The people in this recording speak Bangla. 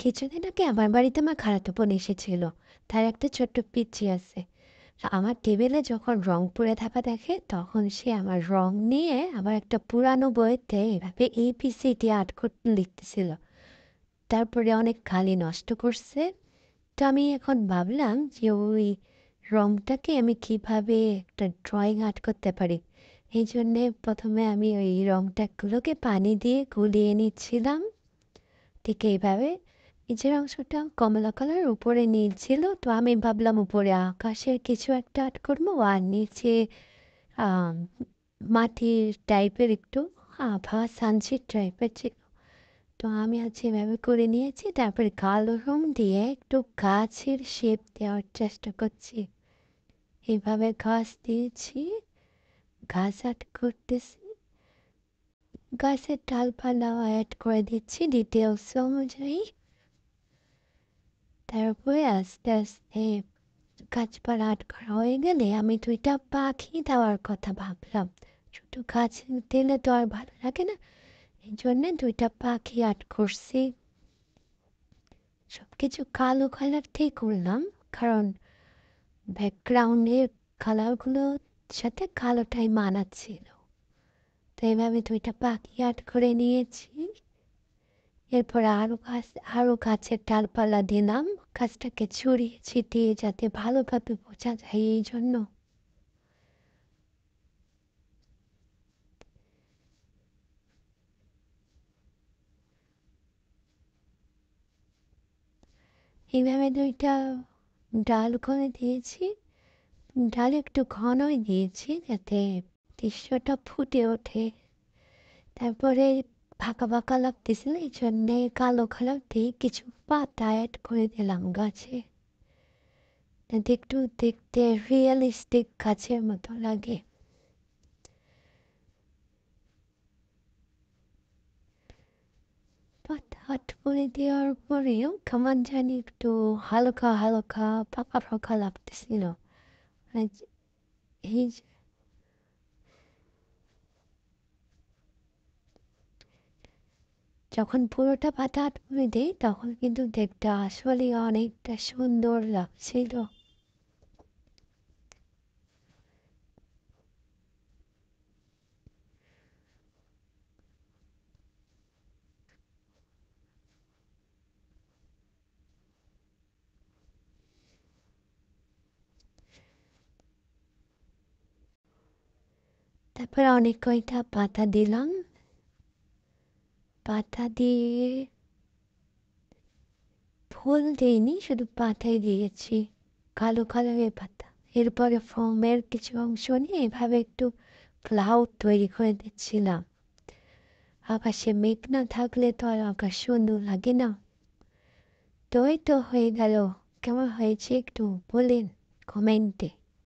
কিছুদিন আগে আমার বাড়িতে আমার খালাতো বোন এসেছিল। তার একটা ছোট্ট পিচ্চি আছে। আমার টেবিলে যখন রং পুড়ে থাকা দেখে তখন সে আমার রং নিয়ে আবার একটা পুরানো বইতে এভাবে এবিসিডি আর্ট করতে লিখতেছিল। তারপরে অনেক খালি নষ্ট করছে। তো আমি এখন ভাবলাম যে ওই রংটাকে আমি কিভাবে একটা ড্রয়িং আর্ট করতে পারি। এই জন্যে প্রথমে আমি ওই রংটাগুলোকে পানি দিয়ে গুলিয়ে নিচ্ছিলাম। ঠিক এইভাবে নিচের অংশটা কমলা কালার, উপরে নীল ছিল। তো আমি ভাবলাম উপরে আকাশের কিছু একটা আর্ট করবো, আর নিচে আম, মাটির টাইপের একটু আভা সানসেট টাইপের ছিল। তো আমি আজকে এভাবে করে নিয়েছি, তারপরে কালো রং দিয়ে একটু গাছের শেপ দেওয়ার চেষ্টা করছি। এইভাবে গাছ দিয়েছি, গাছ আর্ট করতেছি, গাছের ডালপালাও অ্যাড করে দিচ্ছি ডিটেলস অনুযায়ী। তারপরে আস্তে আস্তে গাছপালা আর্ট করা হয়ে গেলে আমি 2টা পাখি দেওয়ার কথা ভাবলাম। শুধু গাছ দিলে তো আর ভালো লাগে না, এই জন্যে 2টা পাখি আর্ট করছি। সব কিছু কালো কালার দিয়ে করলাম, কারণ ব্যাকগ্রাউন্ডের কালারগুলোর সাথে কালোটাই মানাচ্ছিল। তো এইভাবে 2টা পাখি আর্ট করে নিয়েছি। এরপরে আরও গাছের ডালপালা দিলাম, গাছটাকে ছড়িয়ে ছিটিয়ে যাতে ভালোভাবে বোঝা যায় এই জন্য। এইভাবে 2টা ডাল করে দিয়েছি। ডাল একটু ঘনই দিয়েছি যাতে দৃশ্যটা ফুটে ওঠে। তারপরে ফাঁকা ফাঁকা লাগতেছিল, এই জন্যে কালো কালার দিয়ে কিছু পাতা অ্যাড করে দিলাম গাছে, যাতে একটু দেখতে রিয়েলিস্টিক গাছের মতো লাগে। পাতা আর্ট করে দেওয়ার পরেও কেমন জানি একটু হালকা হালকা ফাঁকা ফাঁকা লাগতেছিল। মানে এই যখন পুরোটা পাতা আর্ট করে দিই তখন কিন্তু দেখতে আসলে অনেকটা সুন্দর লাগছিল। তারপরে অনেক কয়টা পাতা দিলাম, পাতা দিয়ে ফুল দিইনি, শুধু পাতাই দিয়েছি, কালো কালারের পাতা। এরপরে ফোমের কিছু অংশ নিয়ে এভাবে একটু ক্লাউড তৈরি করে দিচ্ছিলাম। আকাশে মেঘ না থাকলে তো আর আকাশ সুন্দর লাগে না। তো এই তো হয়ে গেল। কেমন হয়েছে একটু বলেন কমেন্টে।